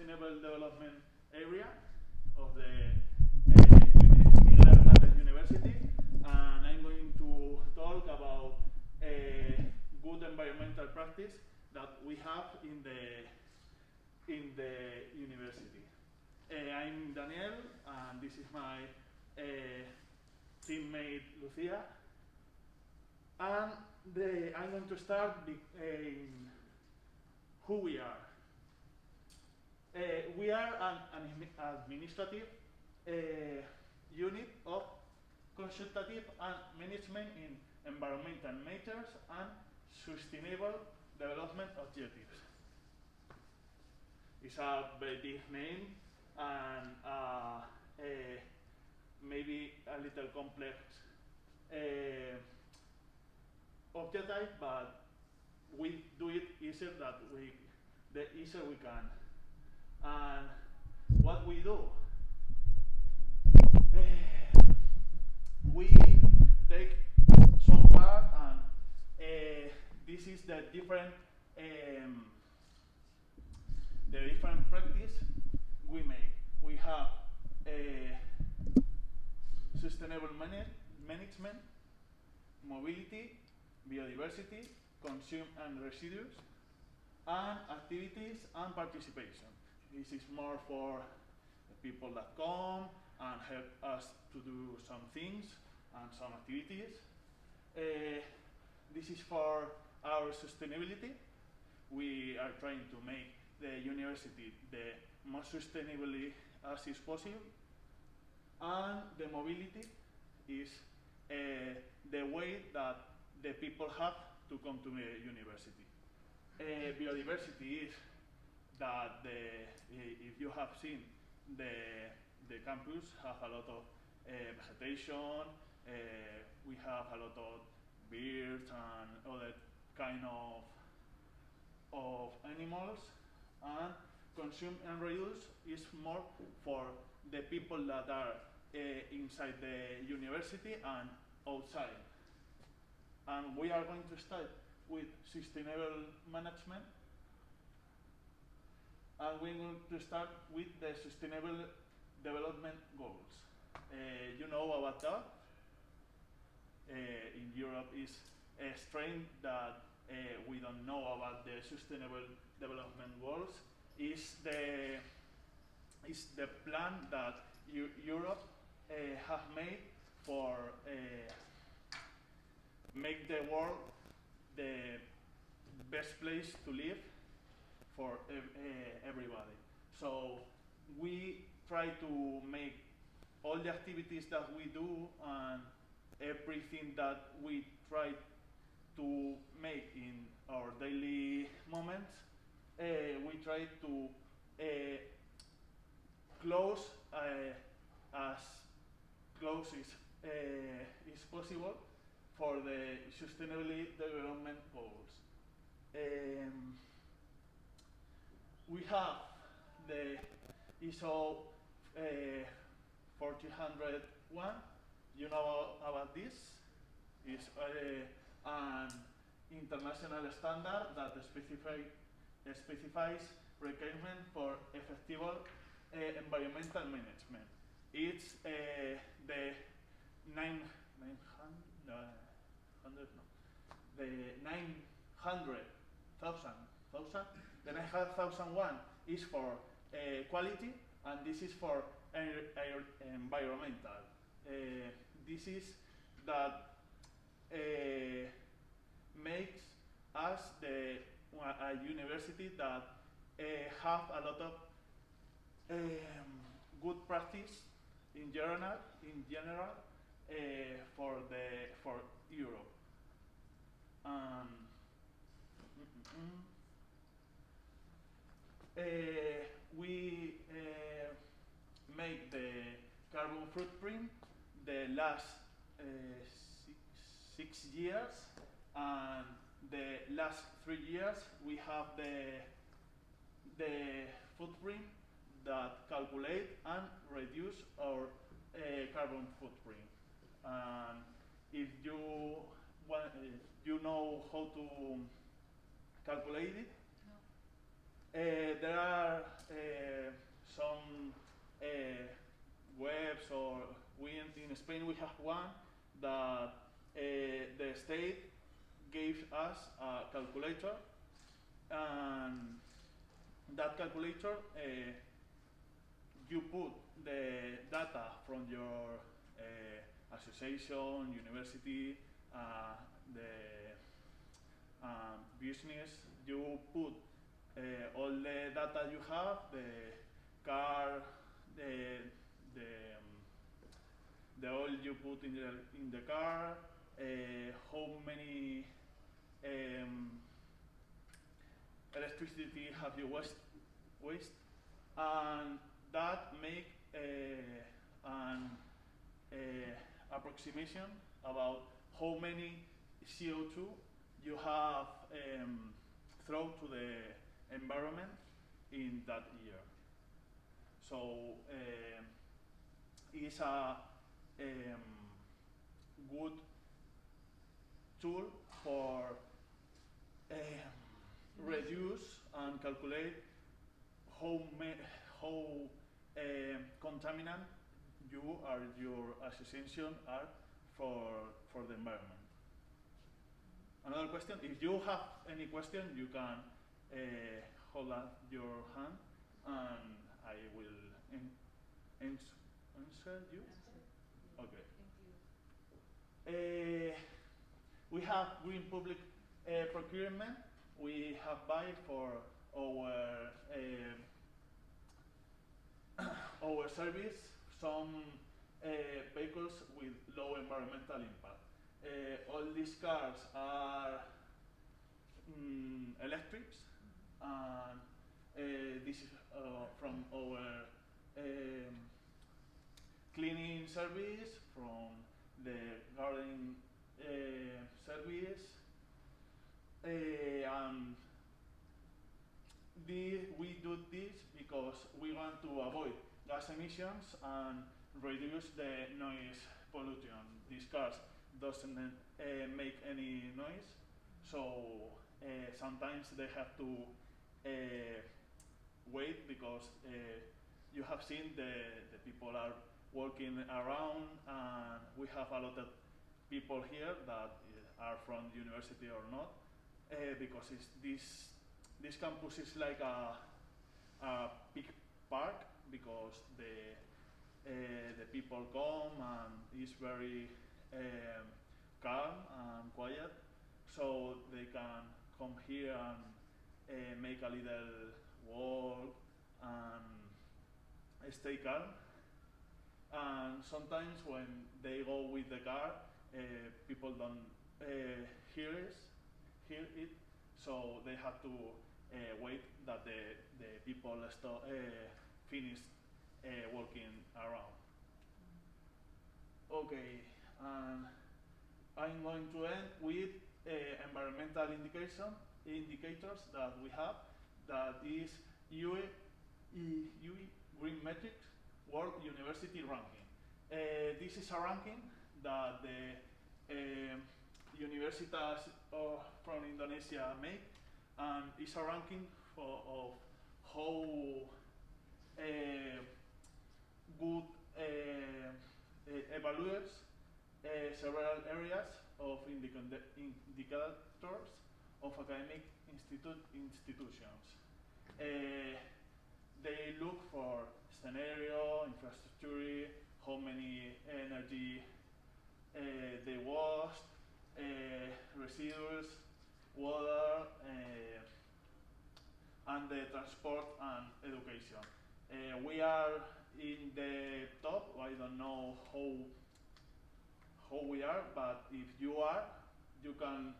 Sustainable Development area of the Miguel Hernandez University, and I'm going to talk about good environmental practice that we have in the university. I'm Daniel, and this is my teammate Lucia, and I'm going to start in who we are. We are an administrative unit of consultative and management in environmental matters and sustainable development objectives. It's a very big name and maybe a little complex objective, but we do it easier the easier we can. And what we do, we take some part, and this is the different practice we make. We have sustainable management, mobility, biodiversity, consume and residues, and activities and participation. This is more for the people that come and help us to do some things and some activities. This is for our sustainability. We are trying to make the university the most sustainably as is possible. And the mobility is the way that the people have to come to the university. Biodiversity is that if you have seen the campus have a lot of vegetation, we have a lot of birds and other kind of animals, and consume and reuse is more for the people that are inside the university and outside. And we are going to start with sustainable management, and we're going to start with the sustainable development goals. You know about that. In Europe is strange that we don't know about the sustainable development goals. Is the plan that Europe have made for make the world the best place to live for everybody. So we try to make all the activities that we do and everything that we try to make in our daily moments, we try to close as close is possible for the sustainable development goals. We have the ISO 1401. You know about this? It's an international standard that specifies requirements for effective environmental management. It's the 900,000 is for quality, and this is for environmental. This is that makes us a university that have a lot of good practice in general for Europe. We make the carbon footprint the last 6 years, and the last 3 years we have the footprint that calculate and reduce our carbon footprint. And if you you know how to calculate it, No. There are some webs, or in Spain we have one that the state gave us a calculator, and that calculator, you put the data from your association, university, the business. You put all the data you have, the car, the oil you put in the car, how many electricity have you waste, and that make an approximation about how many CO2 you have thrown to the environment in that year. So it's a good tool for reduce and calculate how contaminant you or your association are for the environment. Another question, if you have any question, you can hold up your hand and I will answer you. Okay. Thank you. We have green public procurement. We have buy for our service some vehicles with low environmental impact. All these cars are electrics, and this is from our cleaning service, from the gardening service, and we do this because we want to avoid gas emissions and reduce the noise pollution. These cars doesn't make any noise, so sometimes they have to wait because you have seen the people are walking around, and we have a lot of people here that are from the university or not, because this campus is like a big park, because the people come and it's very calm and quiet, so they can come here and make a little walk and stay calm. And sometimes when they go with the car, people don't hear it, so they have to wait that the people finish walking around. Okay, and I'm going to end with environmental indicators that we have. That is UE Green Metrics World University Ranking. This is a ranking that the universities from Indonesia make, and it's a ranking of how good evaluates several areas of indicators of academic institutions. They look for scenario, infrastructure, how many energy they waste, residues, water, and the transport and education. We are in the top. I don't know how we are, but if you are, you can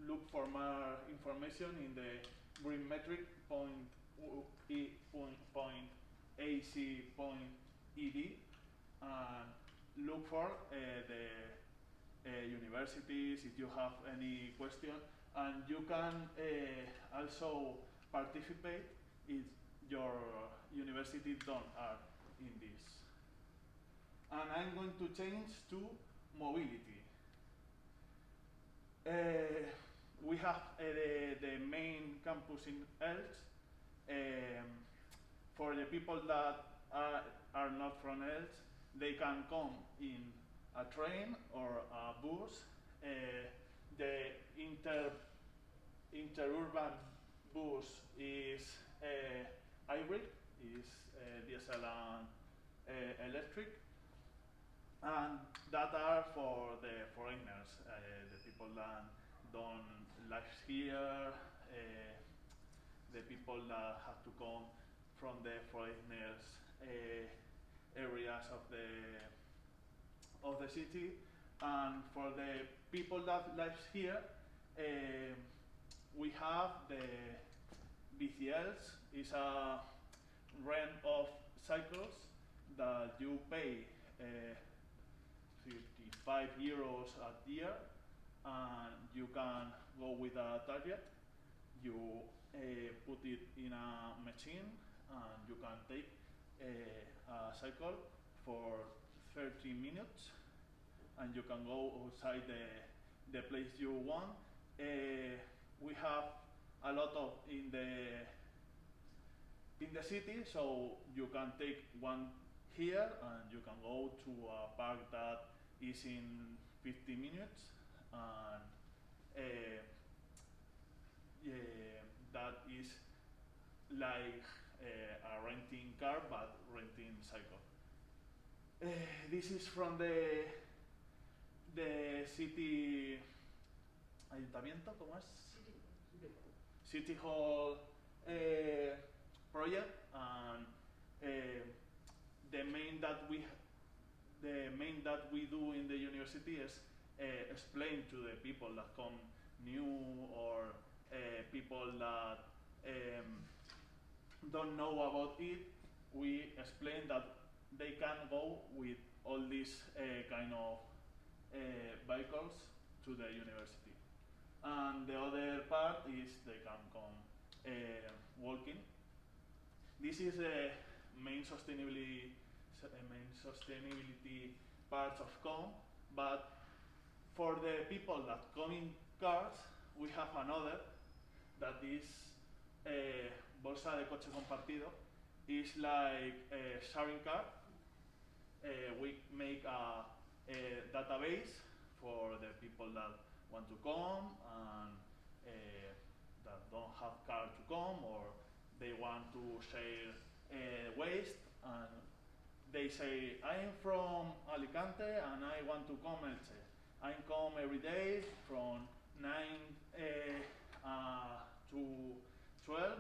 look for more information in the green metric .ac.ed and look for the universities if you have any question, and you can also participate if your university don't are in this. And I'm going to change to mobility. We have the main campus in Elche. for the people that are not from Elche, they can come in a train or a bus. The interurban bus is hybrid, is diesel and electric, and that are for the foreigners, the people that don't live here, the people that have to come from the foreigners areas of the city, and for the people that live here, we have the BCLs. Is a rent of cycles that you pay 55 euros a year, and you can go with a target. You put it in a machine, and you can take a cycle for 30 minutes, and you can go outside the place you want. We have a lot of in the city, so you can take one here, and you can go to a park that is in 50 minutes, and that is like a renting car, but renting cycle. This is from the city ayuntamiento, ¿cómo es? City Hall project, and the main that we do in the university is explain to the people that come new, or people that don't know about it. We explain that they can go with all these kind of vehicles to the university, and the other part is they can come walking. This is the main sustainability parts of COM, but for the people that come in cars, we have another that is bolsa de coche compartido. It's like a sharing car. We make a database for the people that want to come, and that don't have car to come, or they want to share waste, and they say, I'm from Alicante and I want to come Elche. I come every day from 9 to 12,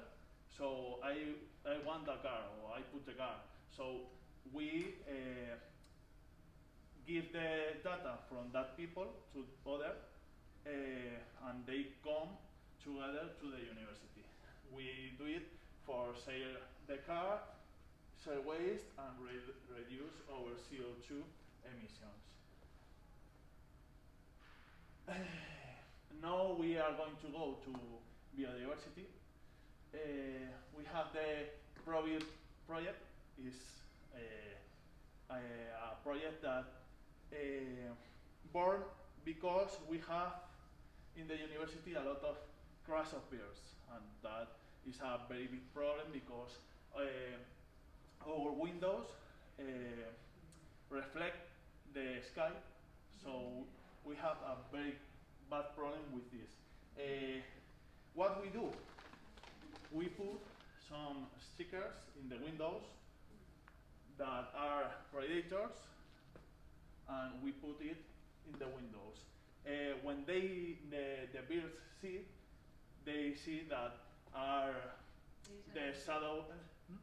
so I want a car, or I put a car. So we give the data from that people to other, and they come together to the university. We do it for share the car, share waste, and reduce our CO2 emissions. Now we are going to go to biodiversity. We have the ProBio project. Is a project that born because we have in the university a lot of crash of birds, and that is a very big problem because our windows reflect the sky, so we have a very bad problem with this. What we do, we put some stickers in the windows that are predators, and we put it in the windows. When the birds see, they see that are the shadow.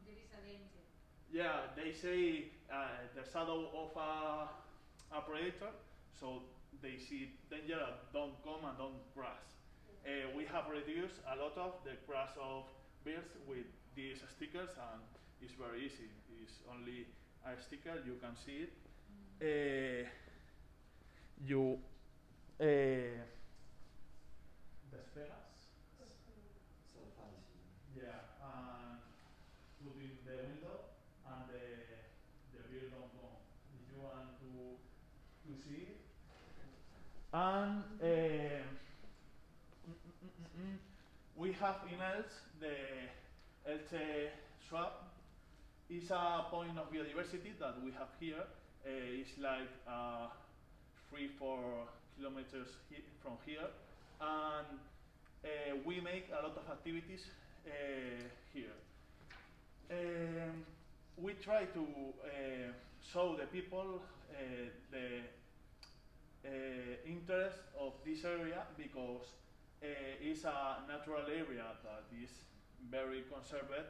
There is a danger. Yeah, they say the shadow of a predator, so they see danger and don't come and don't crash. We have reduced a lot of the crash of birds with these stickers, and it's very easy. It's only a sticker, you can see it. You despegas. Yeah, and put in the window, and the bird don't come. If you want to see it. And we have in Elche the Elche swap It's a point of biodiversity that we have here. It's like 3-4 kilometers from here, and we make a lot of activities here. We try to show the people the interest of this area, because it's a natural area that is very conserved,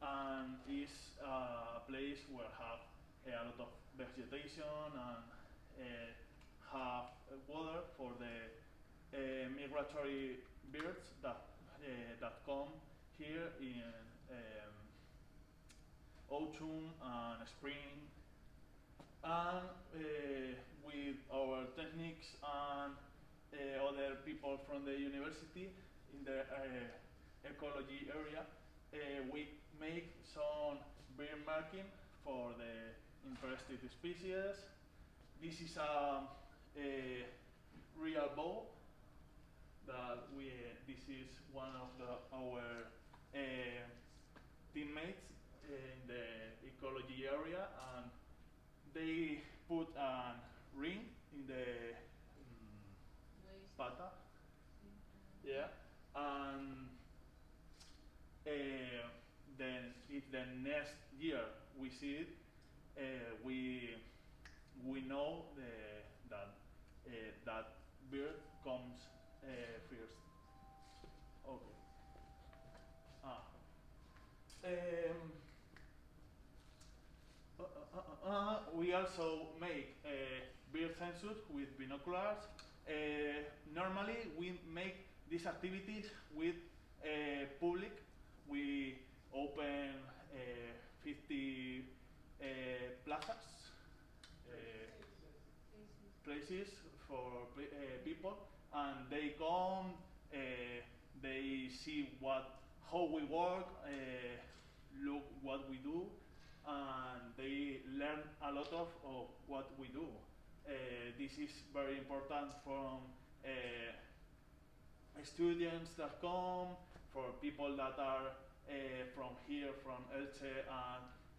and is a place where have a lot of vegetation and have water for the migratory birds that come here in autumn and spring. And with our techniques and other people from the university in the ecology area, we make some bird marking for the interested species. This is a real bow that this is one of our teammates in the ecology area, and they put a ring in the pata, yeah, and then if the next year we see it, we know that bird comes first. Okay. We also make bird census with binoculars. Normally we make these activities with public. We open 50 plazas, places for people, and they come, they see how we work, look what we do, and they learn a lot of what we do. This is very important from students that come, for people that are from here, from Elche,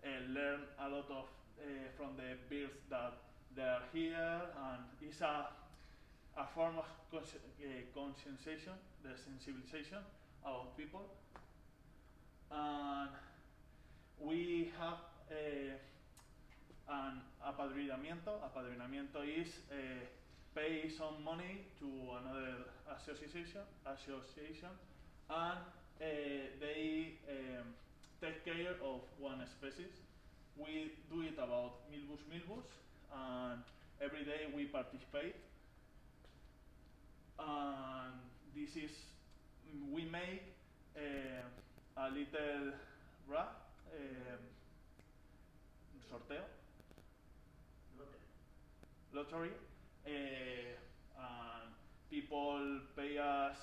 and learn a lot of from the birds that they are here, and it's a form of conscientization, the sensibilization about people. And we have an apadrinamiento. Apadrinamiento is pay some money to another association, and they take care of one species. We do it about milbus, and every day we participate. And this is, we make a little sorteo, lottery, and people pay us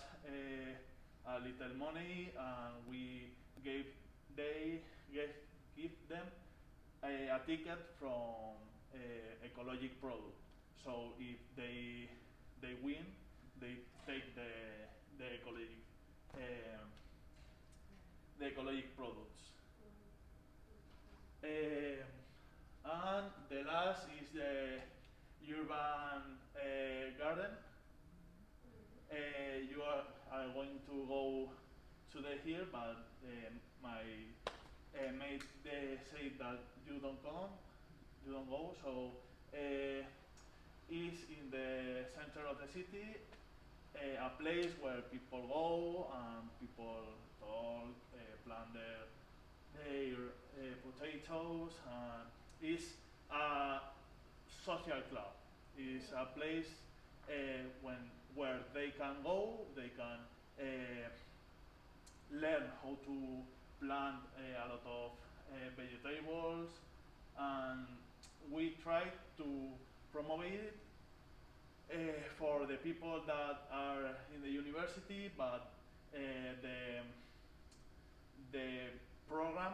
a little money, and we give them a ticket from ecological product. So if they win, they take the ecological products. And the last is the urban garden. You are going to go today here, but my mate said that you don't go. So it's in the center of the city, a place where people go and people talk, plant their potatoes, and it's a social club. It's a place where they can go, they can learn how to plant a lot of vegetables, and we try to promote it for the people that are in the university, but the program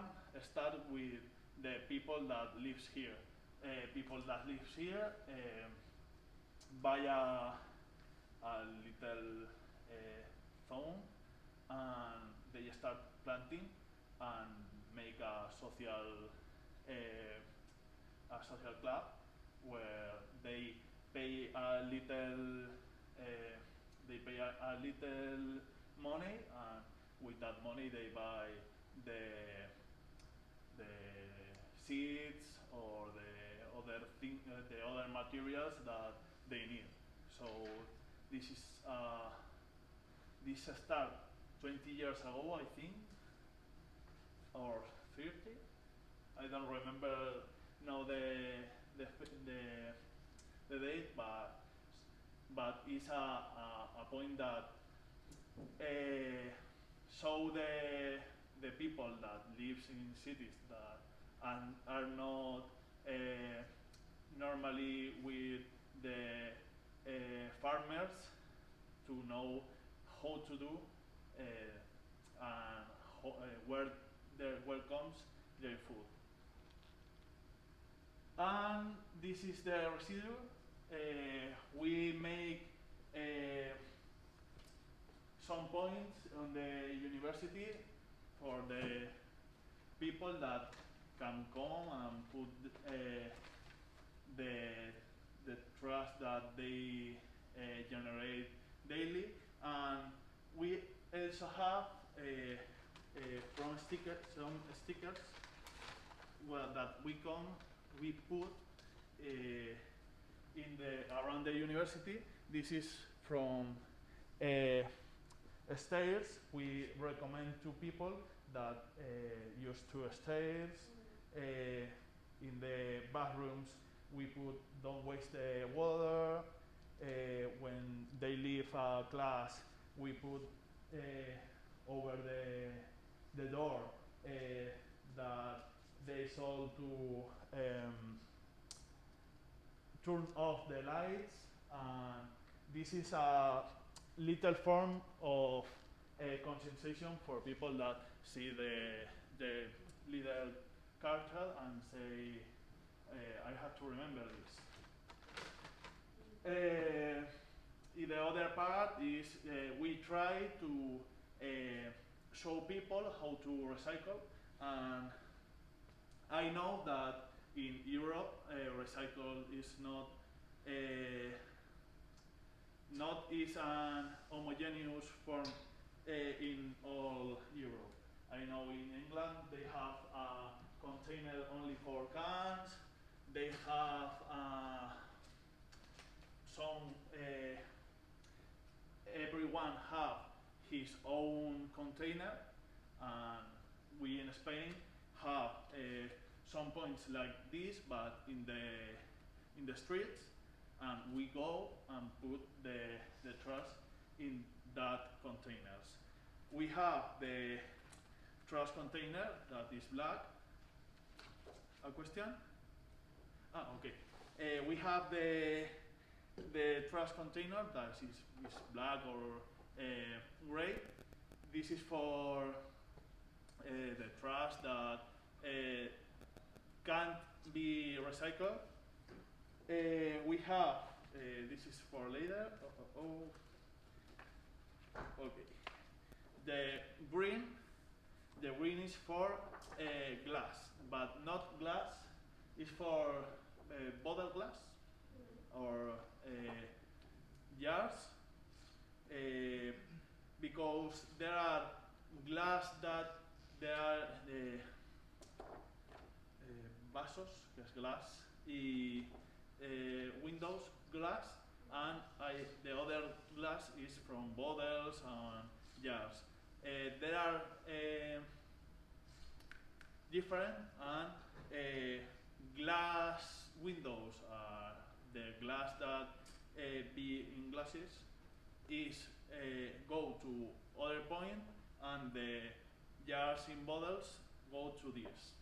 starts with the people that lives here. People that lives here buy a little zone, and they start planting and make a social a social club where they pay a little money, and with that money they buy the seeds or the other materials that they need. So this is this started 20 years ago, I think, or 30. I don't remember now the date, but it's a point that show the people that lives in cities that are not normally with the farmers to know how to do and where comes their food. And this is the residue. We make some points on the university for the people that can come and put the trash that they generate daily. And we also have some stickers that we put around the university. This is from stairs. We recommend to people that use 2 stairs. In the bathrooms, we put don't waste the water. When they leave a class, we put over the door that they sold to turn off the lights. And this is a little form of conscientization for people that see the little cartel and say, I have to remember this. The other part is we try to show people how to recycle, and I know that in Europe recycle is not is an homogeneous form in all Europe. I know in England they have a container only for cans. They have everyone have his own container, and we in Spain have some points like this, but in the streets, and we go and put the trash in that containers. We have the trash container that is black. A question? Okay. We have the trash container that is black or gray. This is for the trash that can't be recycled. We have this is for later. Okay. The green is for glass, but not glass. It's for bottle glass or jars, because there are glass that there are vasos, que es glass, y windows glass, and the other glass is from bottles and jars. There are different, and glass windows are the glass that be in glasses is go to other point, and the jars in bottles go to this.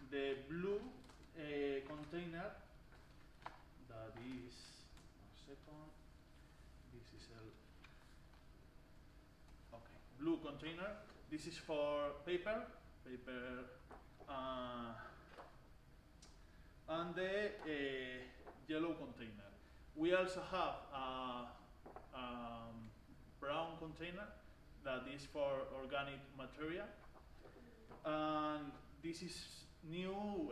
The blue container that is, one second, this is okay, blue container. This is for paper, and the yellow container. We also have a brown container that is for organic material, and this is new.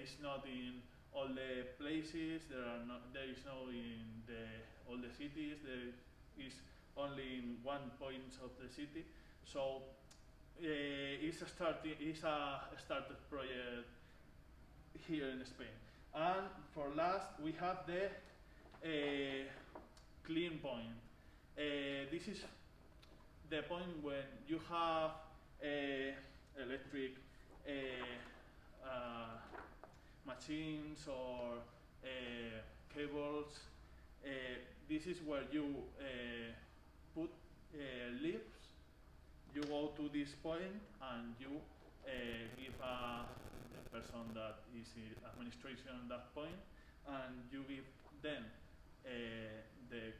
It's not in all the places. There is no in all the cities. There is only in one point of the city. So it's a started project here in Spain. And for last, we have the clean point. This is the point when you have electric machines or cables. This is where you put leaves. You go to this point and you give the person that is in administration at that point, and you give them the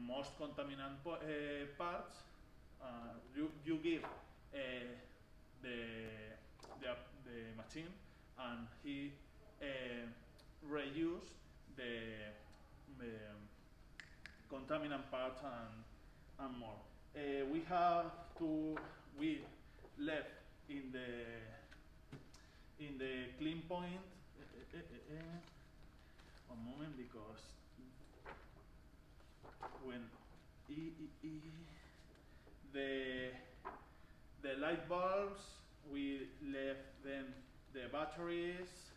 most contaminant parts. You give the machine, and he reuse the contaminant parts and more. We left in the clean point. One moment, because when the light bulbs, we left them the batteries.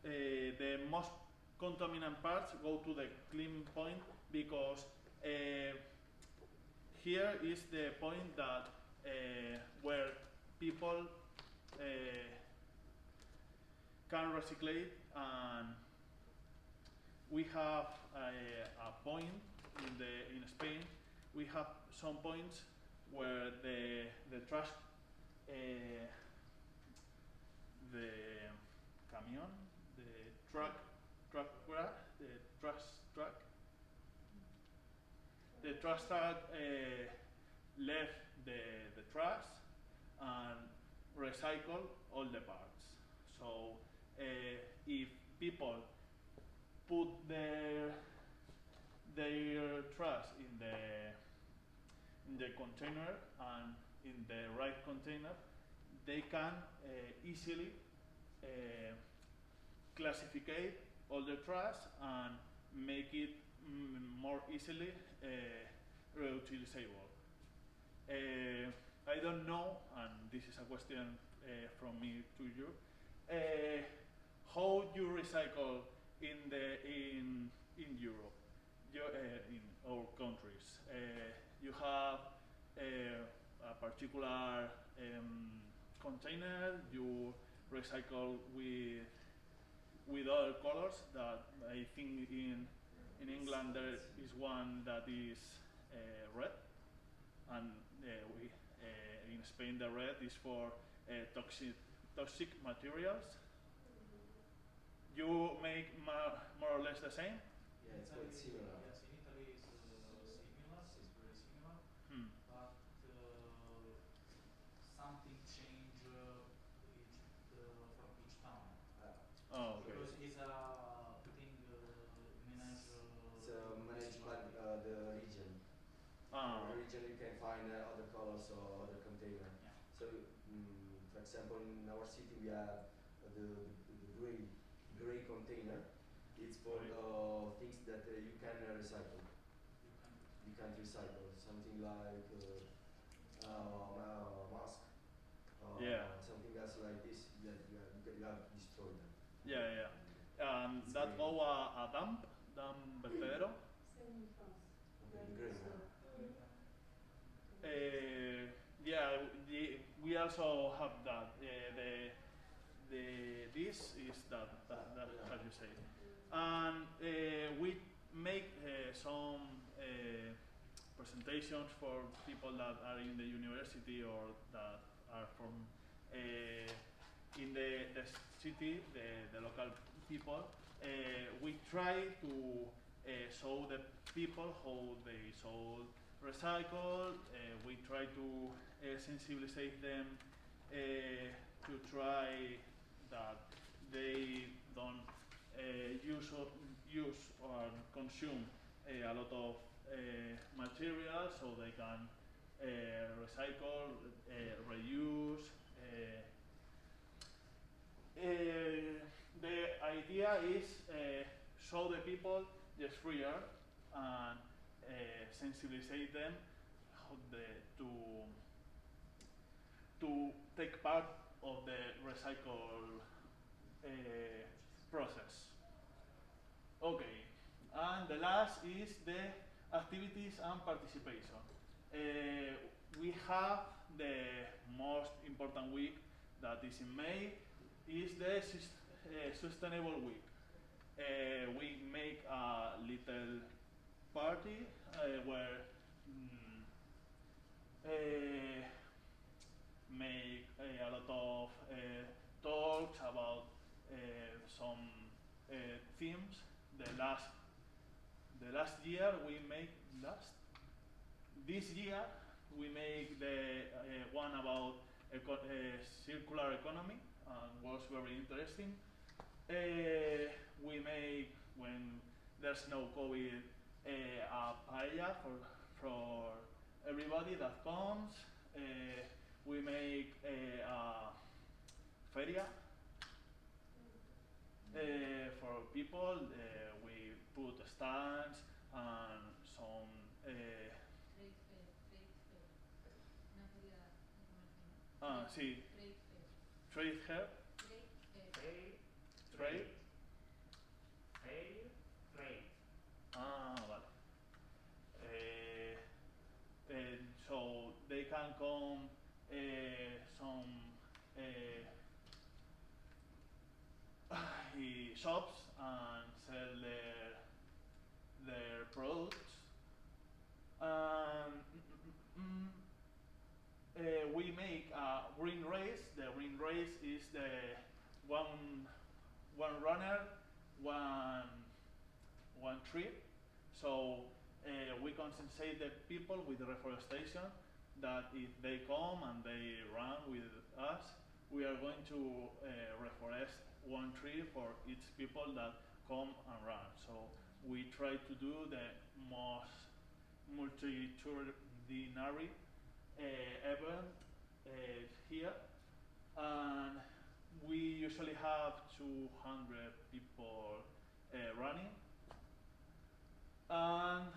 The most contaminant parts go to the clean point, because here is the point that where people can recyclate, and we have a point in Spain. We have some points where the trash, the camion, the trash truck left the trash and recycle all the parts. So if people put their trash in the container and in the right container, they can easily classify all the trash and make it more easily reutilizable. I don't know, and this is a question from me to you, how you recycle in Europe, in our countries. You have a particular container. You recycle with other colors. That I think in England there is one that is red, and in Spain the red is for toxic materials. You make more or less the same? Yeah, it's quite similar. Yes, in Italy it's similar, it's very similar, but something change from each town. Oh, okay. Because it's a thing managed. So managed by the region. Ah. The region you can find other colors or other container. Yeah. So, for example, in our city we have the gray container. It's for things that you can recycle. You can recycle something like mask. Yeah. Something else like this. You have destroyed them. Yeah. That go a dump vertedero. Okay, great. Yeah, we also have that. This is that how you say, and we make some presentations for people that are in the university or that are from in the city, the local people. We try to show the people how they should recycle. We try to sensibilize them to try that they don't use or consume a lot of material, so they can recycle, reuse. The idea is show the people the free air and sensibilize them how to take part of the recycle process. Okay, and the last is the activities and participation. We have the most important week that is in May, is the Sustainable Week. We make a little party where make a lot of talks about some themes. The last year we make this year we make the one about circular economy, was very interesting. We make, when there's no COVID, a paella for everybody that comes. We make a feria for people. We put stands and some sí, trade fair. Trade. Vale. So they can come some shops and sell their products. We make a green race. The green race is the one runner, one tree. So we consensate the people with reforestation that if they come and they run with us, we are going to reforest one tree for each people that come and run. So we try to do the most multitudinary event here, and we usually have 200 people running, and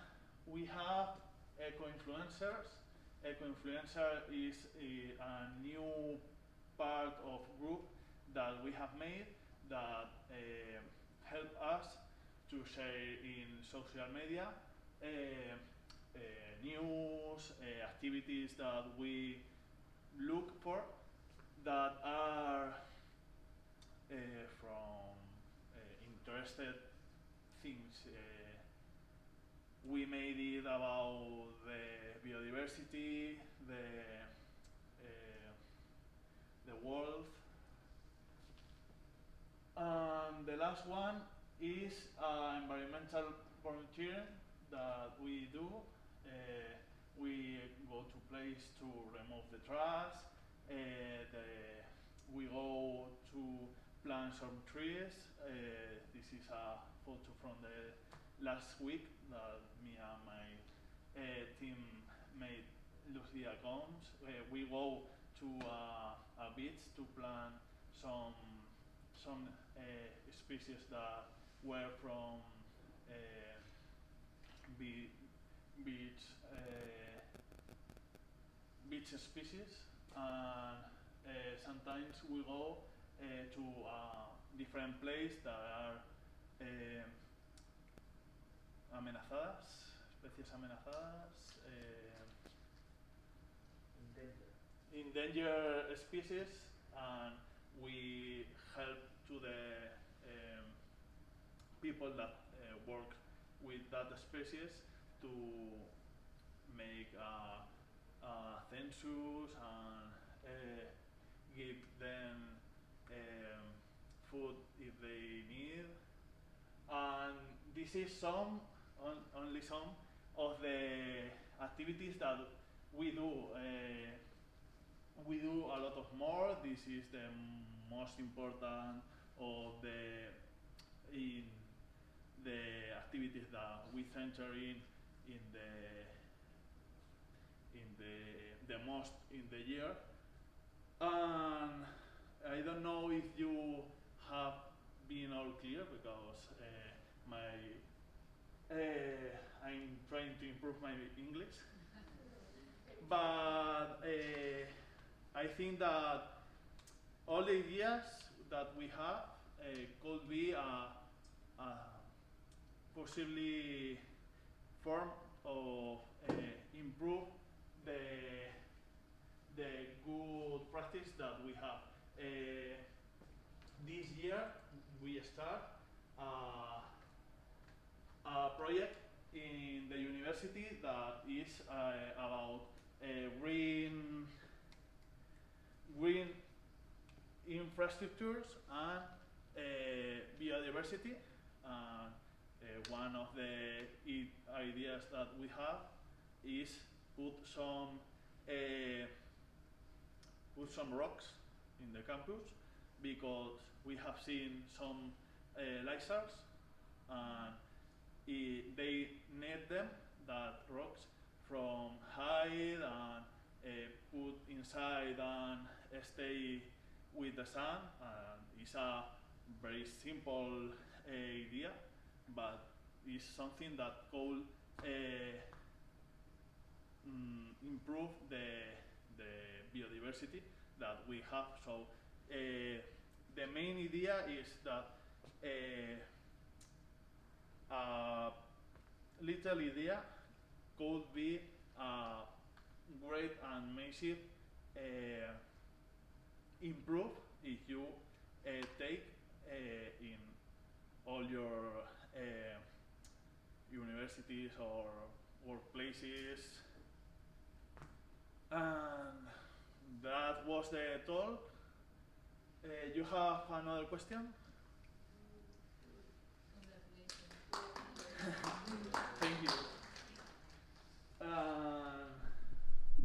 we have eco-influencers. Eco-influencer is a new part of group that we have made that help us to share in social media news, activities that we look for that are from interested things. We made it about the biodiversity, the world. And the last one is environmental volunteering that we do. We go to place to remove the trash. We go to plant some trees. This is a photo from the last week that me and my team made Lucia cones. We go to a beach to plant some species that were from beach species, and sometimes we go to a different place that are amenazadas, especies amenazadas, endangered species, and we help to the people that work with that species to make a census and give them food if they need. And this is only some of the activities that we do. We do a lot of more. This is the most important of the activities that we center in the most in the year. And I don't know if you have been all clear, because I'm trying to improve my English. But I think that all the ideas that we have could be a possibly form of improve the good practice that we have. This year we start a project in the university that is about green infrastructures and biodiversity. One of the ideas that we have is put some rocks in the campus, because we have seen some lizards, and they need them, that rocks, from hide and put inside and stay with the sun. And it's a very simple idea, but it's something that could improve the biodiversity that we have. So the main idea is that a little idea could be a great and massive improve if you take in all your universities or workplaces. And that was the talk. You have another question?